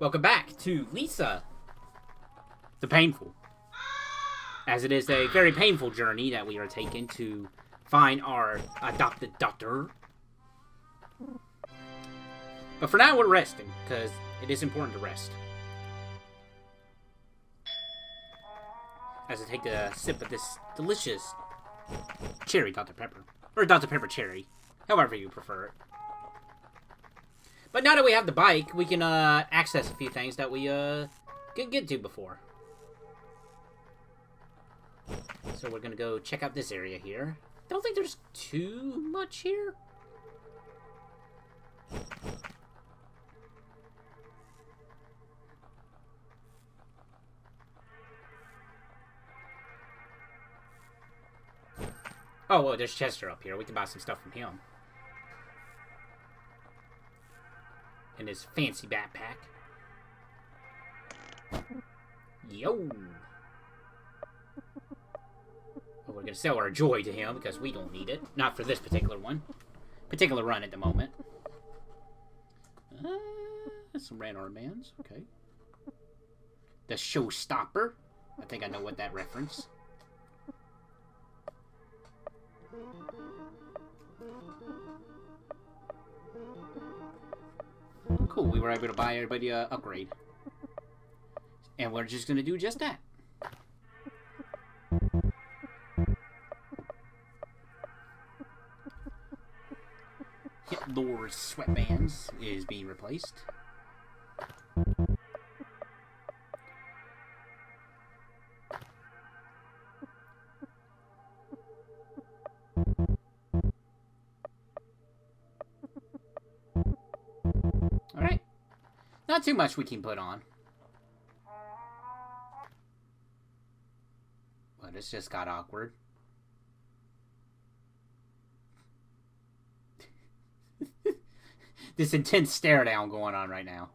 Welcome back to Lisa the Painful. As it is a very painful journey that we are taking to find our adopted daughter. But for now, we're resting, because it is important to rest. As I take a sip of this delicious cherry Dr. Pepper. Or Dr. Pepper cherry. However you prefer it. But now that we have the bike, we can access a few things that we couldn't get to before. So we're gonna go check out this area here. Don't think there's too much here. Oh, well, there's Chester up here. We can buy some stuff from him. In his fancy backpack. Yo! Well, we're gonna sell our joy to him because we don't need it. Not for this particular one. Particular run at the moment. Some red armbands. Okay. The Showstopper. I think I know what that reference. Cool, we were able to buy everybody an upgrade. And we're just gonna do just that. Hit Lord's sweatbands is being replaced. Alright. Not too much we can put on. But it's just got awkward. This intense stare down going on right now.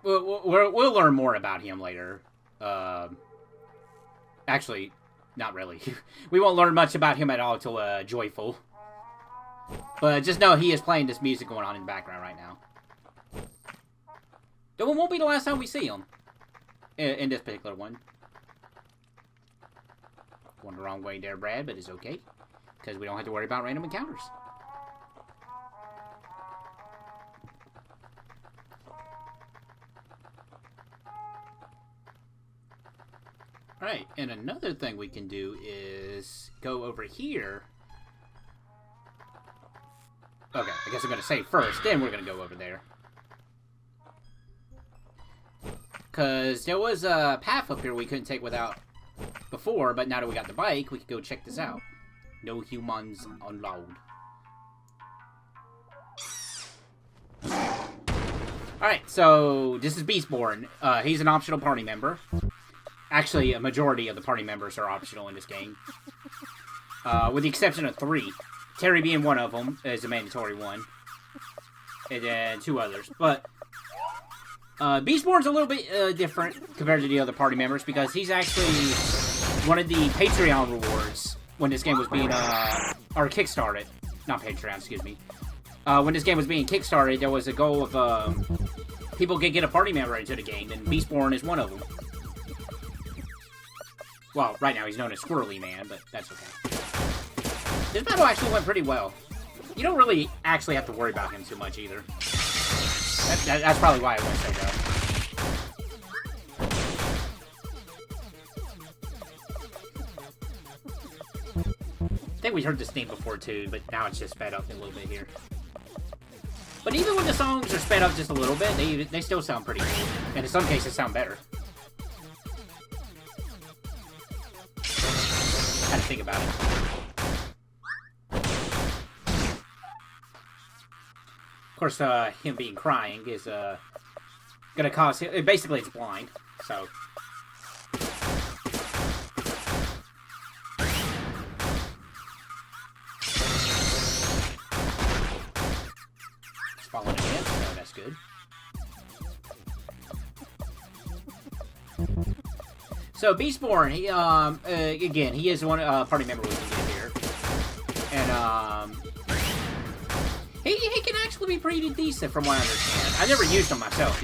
We'll learn more about him later. Actually, not really. We won't learn much about him at all until Joyful. But just know he is playing this music going on in the background right now. It won't be the last time we see him. In this particular one. Going the wrong way there, Brad, but it's okay. Because we don't have to worry about random encounters. Alright, and another thing we can do is go over here. Okay, I guess I'm going to save first, then we're going to go over there. Because there was a path up here we couldn't take without before, but now that we got the bike, we can go check this out. No humans allowed. Alright, so this is Beastborn. He's an optional party member. Actually, a majority of the party members are optional in this game. With the exception of 3. Terry being one of them is a mandatory one. And then 2 others. But Beastborn's a little bit different compared to the other party members because he's actually one of the Patreon rewards when this game was being, or kickstarted. Not Patreon, excuse me. When this game was being kickstarted, there was a goal of, people could get a party member into the game, and Beastborn is one of them. Well, right now he's known as Squirrely Man, but that's okay. This battle actually went pretty well. You don't really actually have to worry about him too much either. That's probably why it went so well. I think we heard this theme before too, but now it's just sped up a little bit here. But even when the songs are sped up just a little bit, they still sound pretty good. And in some cases sound better. Had to think about it. Of course, him being crying is gonna cause him. Basically, it's blind, so. It's falling again, so that's good. So Beastborn, he again, he is one party member we can get here, and He can actually be pretty decent from what I understand. I never used him myself.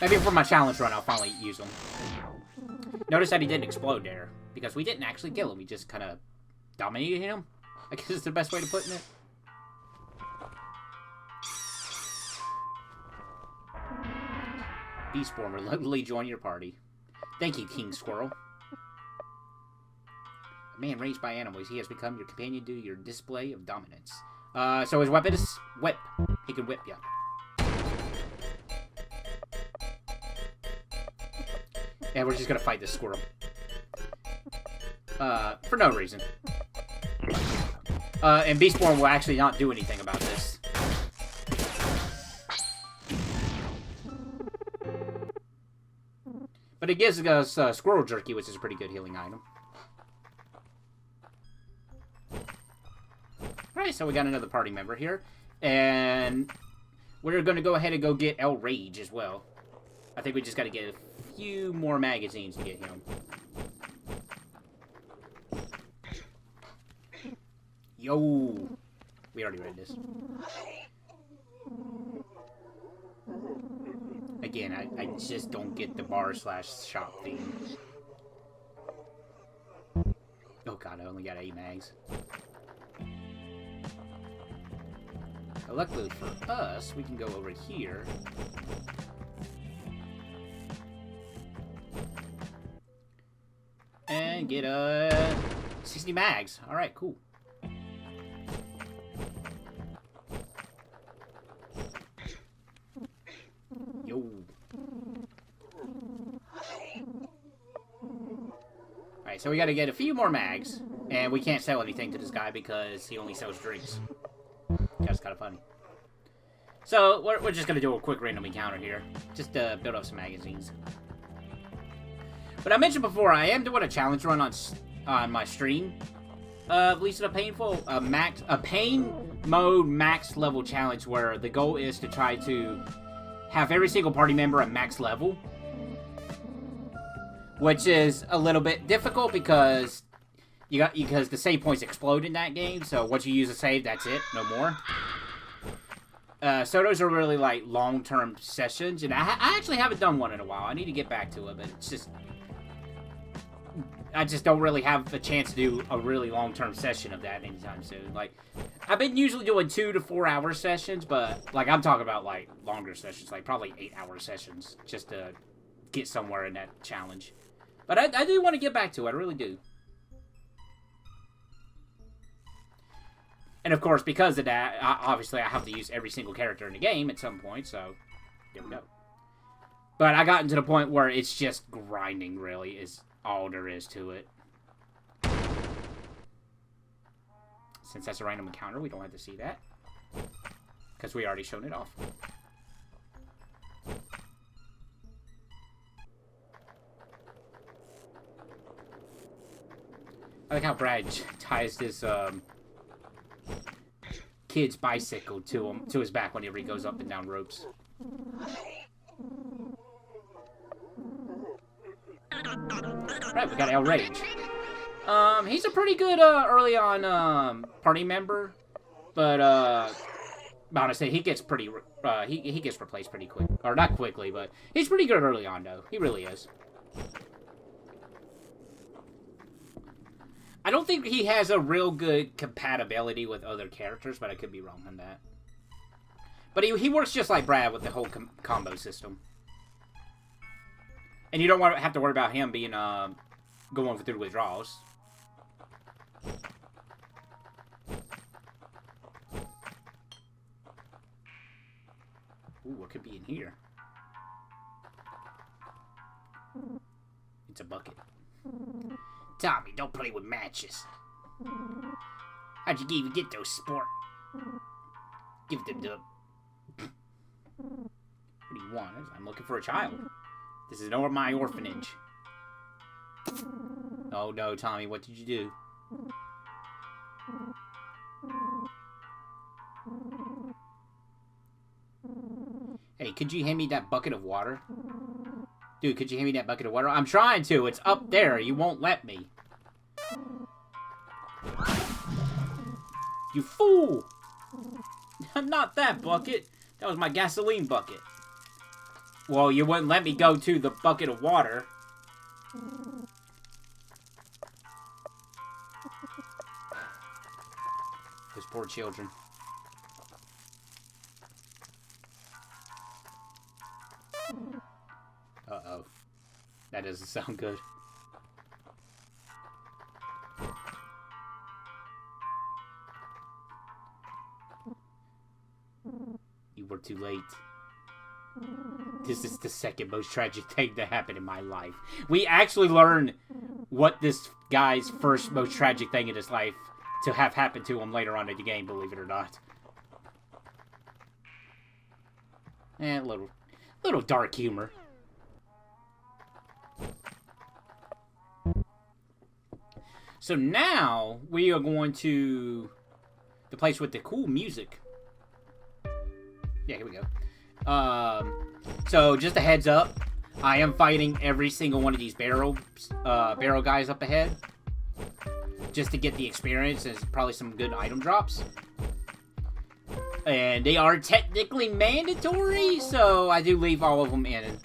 Maybe for my challenge run, I'll finally use him. Notice that he didn't explode there, because we didn't actually kill him. We just kind of dominated him. I guess is the best way to put it. Beastborn will reluctantly join your party. Thank you, King Squirrel. A man raised by animals, he has become your companion due to your display of dominance. So his weapon is whip. He can whip you. And we're just gonna fight this squirrel. For no reason. And Beastborn will actually not do anything about this. But it gives us Squirrel Jerky, which is a pretty good healing item. Alright, so we got another party member here. And we're going to go ahead and go get El Rage as well. I think we just got to get a few more magazines to get him. Yo! We already read this. Again, I just don't get the bar/shop theme. Oh god, I only got 8 mags. So luckily for us, we can go over here. And get 60 mags. Alright, cool. Yo. Alright, so we gotta get a few more mags. And we can't sell anything to this guy because he only sells drinks. That's kind of funny. So, we're just gonna do a quick random encounter here. Just to build up some magazines. But I mentioned before, I am doing a challenge run on my stream. At least a pain mode max level challenge where the goal is to try to have every single party member at max level. Which is a little bit difficult because the save points explode in that game. So once you use a save, that's it, no more. So those are really like long-term sessions, and I actually haven't done one in a while. I need to get back to it, but it's just I just don't really have a chance to do a really long-term session of that anytime soon. Like, I've been usually doing 2 to 4 hour sessions, but like I'm talking about like longer sessions, like probably 8-hour sessions, just to get somewhere in that challenge. But I do want to get back to it, I really do. And of course, because of that, obviously I have to use every single character in the game at some point, so there we go. But I gotten to the point where it's just grinding, really, is all there is to it. Since that's a random encounter, we don't have to see that. Because we already shown it off. I like how Brad ties this kid's bicycle to his back whenever he goes up and down ropes. Right, we got El Rage. He's a pretty good early on party member, but honestly, he gets pretty he gets replaced pretty quick, or not quickly, but he's pretty good early on though. He really is. I don't think he has a real good compatibility with other characters, but I could be wrong on that. But he works just like Brad with the whole combo system. And you don't have to worry about him being going through withdrawals. Ooh, what could be in here? It's a bucket. Tommy, don't play with matches. How'd you even get those, sport? Give them to... What do you want? I'm looking for a child. This is not my orphanage. Oh no, Tommy, what did you do? Hey, could you hand me that bucket of water? Dude, could you hand me that bucket of water? I'm trying to. It's up there. You won't let me. You fool! Not that bucket. That was my gasoline bucket. Well, you wouldn't let me go to the bucket of water. Those poor children. Uh-oh. That doesn't sound good. You were too late. This is the second most tragic thing that happened in my life. We actually learn what this guy's first most tragic thing in his life to have happened to him later on in the game, believe it or not. A little dark humor. So now we are going to the place with the cool music. Yeah, here we go. So just a heads up, I am fighting every single one of these barrel guys up ahead, just to get the experience and probably some good item drops. And they are technically mandatory, so I do leave all of them in.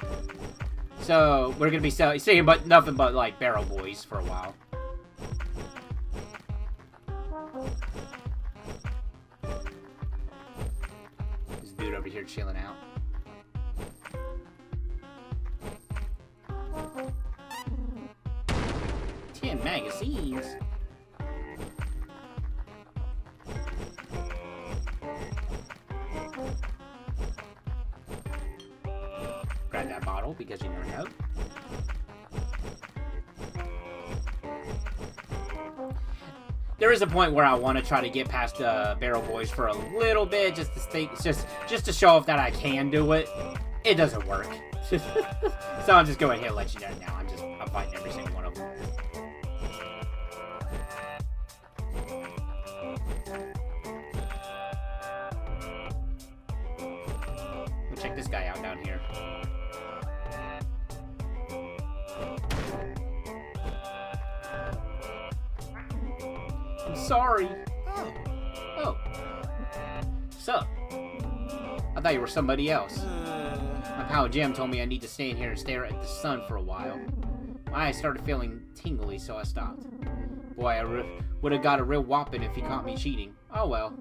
So we're gonna be seeing but nothing but like barrel boys for a while. This dude over here chilling out. Magazines. Grab that bottle because you never know. There is a point where I want to try to get past the barrel boys for a little bit, just to think, just to show off that I can do it. It doesn't work, so I'll just go ahead and let you know now. I'm fighting every single one of them. Check this guy out down here. I'm sorry. Oh. Sup? I thought you were somebody else. My pal Jim told me I need to stay in here and stare at the sun for a while. My eyes started feeling tingly, so I stopped. Boy, I would have got a real whopping if he caught me cheating. Oh well.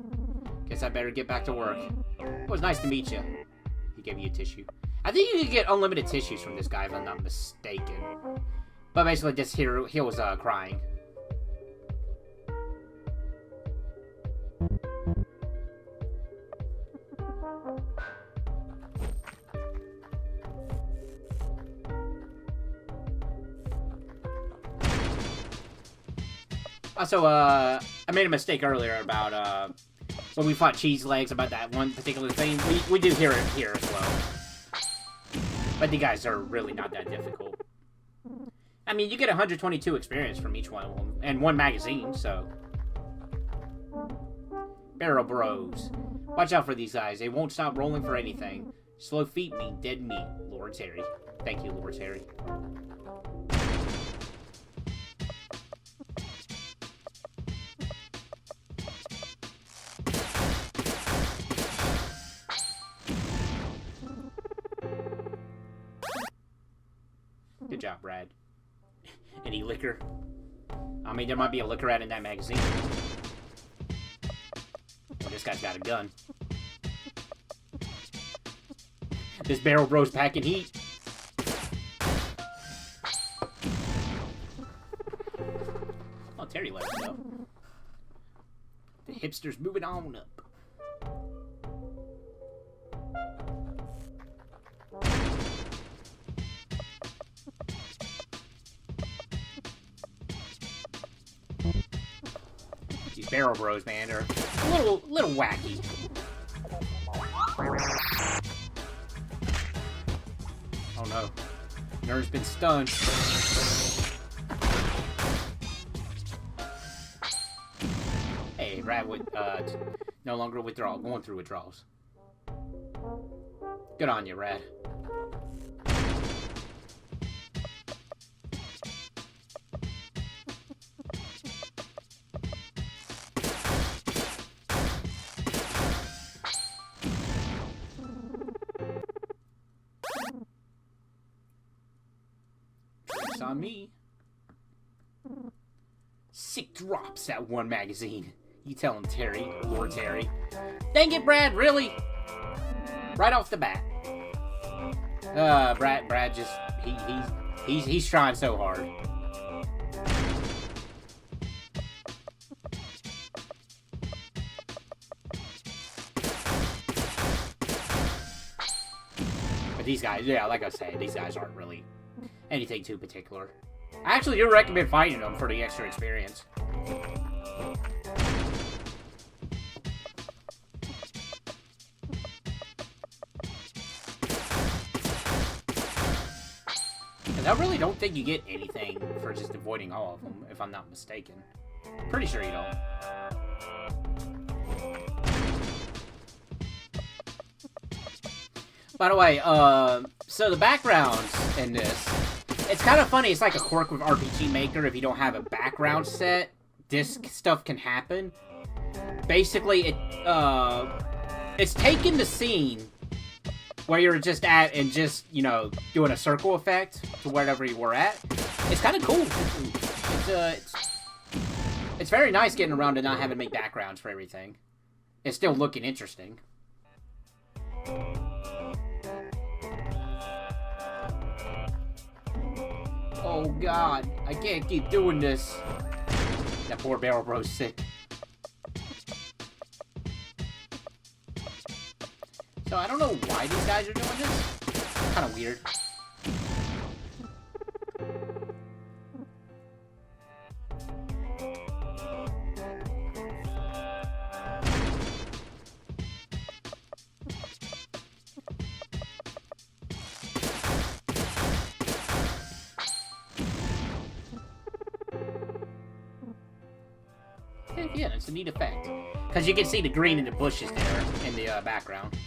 Guess I better get back to work. It was nice to meet you. Give you a tissue. I think you can get unlimited tissues from this guy if I'm not mistaken. But basically just here he was crying. Also, I made a mistake earlier about when we fought Cheese Legs about that one particular thing. We do hear it here as well. But the guys are really not that difficult. I mean, you get 122 experience from each one of them, and one magazine, so. Barrel Bros. Watch out for these guys. They won't stop rolling for anything. Slow feet mean dead meat, Lord Terry. Thank you, Lord Terry. Good job, Brad. Any liquor? I mean, there might be a liquor ad in that magazine. Well, this guy's got a gun. This Barrel Bro's packing heat. Oh, Terry let it go. The hipster's moving on up. These Barrel Bros, man, are a little wacky. Oh no. Nerd's been stunned. Hey, Brad would no longer going through withdrawals. Good on you, Rad. on me. 6 drops that one magazine. You tell him, Terry. Lord Terry. Dang it, Brad, really? Right off the bat. Brad just, he's trying so hard. But these guys, yeah, like I said, these guys aren't really anything too particular. I actually do recommend fighting them for the extra experience. I really don't think you get anything for just avoiding all of them, if I'm not mistaken. Pretty sure you don't. By the way, so the backgrounds in this, it's kind of funny. It's like a quirk with RPG Maker. If you don't have a background set, this stuff can happen. Basically, it's taking the scene where you're just at and just, you know, doing a circle effect to wherever you were at. It's kind of cool. It's very nice getting around and not having to make backgrounds for everything. It's still looking interesting. Oh god, I can't keep doing this. That poor barrel bro's sick. So I don't know why these guys are doing this. Kind of weird. Yeah, it's a neat effect. Because you can see the green in the bushes there in the background.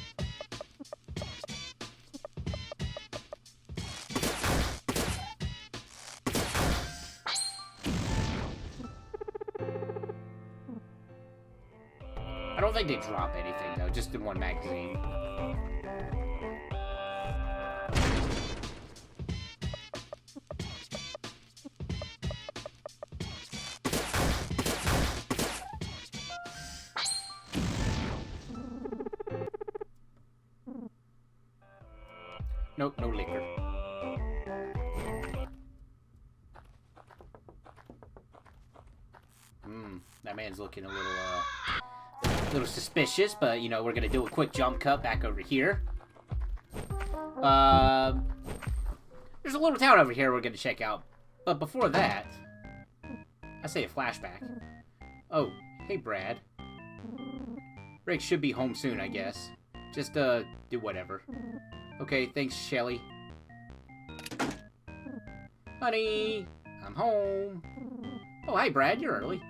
I don't think they drop anything, though. Just in one magazine. Nope, no liquor. That man's looking a little suspicious, but, you know, we're gonna do a quick jump cut back over here. There's a little town over here we're gonna check out. But before that, I say a flashback. Oh, hey, Brad. Rick should be home soon, I guess. Just, do whatever. Okay, thanks, Shelly. Honey, I'm home. Oh, hi, Brad, you're early.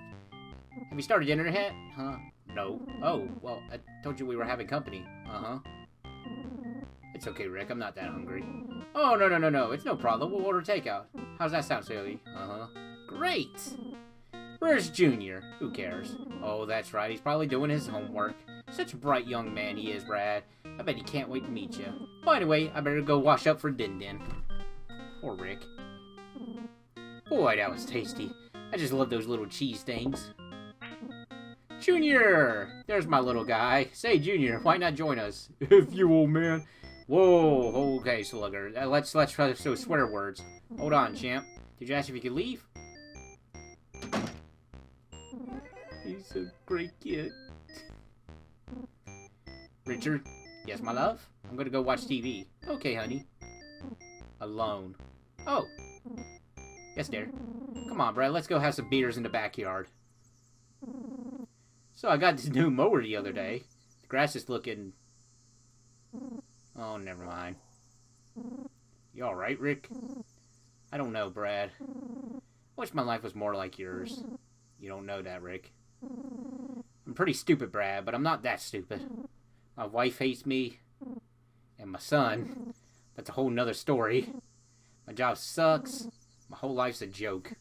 Have you started dinner yet? Huh? No. Oh, well, I told you we were having company. Uh-huh. It's okay, Rick, I'm not that hungry. Oh, no, it's no problem. We'll order takeout. How's that sound, Shelly? Uh-huh. Great! Where's Junior? Who cares? Oh, that's right, he's probably doing his homework. Such a bright young man he is, Brad. I bet he can't wait to meet you. Well, anyway, I better go wash up for Din. Poor Rick. Boy, that was tasty. I just love those little cheese things. Junior! There's my little guy. Say, Junior, why not join us? If you, old man. Whoa, okay, Slugger. Let's try those swear words. Hold on, champ. Did you ask if you could leave? He's a great kid. Richard? Yes, my love? I'm gonna go watch TV. Okay, honey. Alone. Oh. Yes, dear. Come on, Brad. Let's go have some beers in the backyard. So I got this new mower the other day. The grass is looking... Oh, never mind. You alright, Rick? I don't know, Brad. I wish my life was more like yours. You don't know that, Rick. I'm pretty stupid, Brad, but I'm not that stupid. My wife hates me. And my son. That's a whole nother story. My job sucks. My whole life's a joke.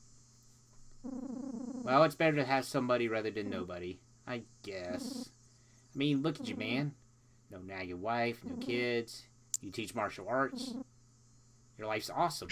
Well, it's better to have somebody rather than nobody. I guess. I mean, look at you, man. No nagging wife, no kids. You teach martial arts. Your life's awesome.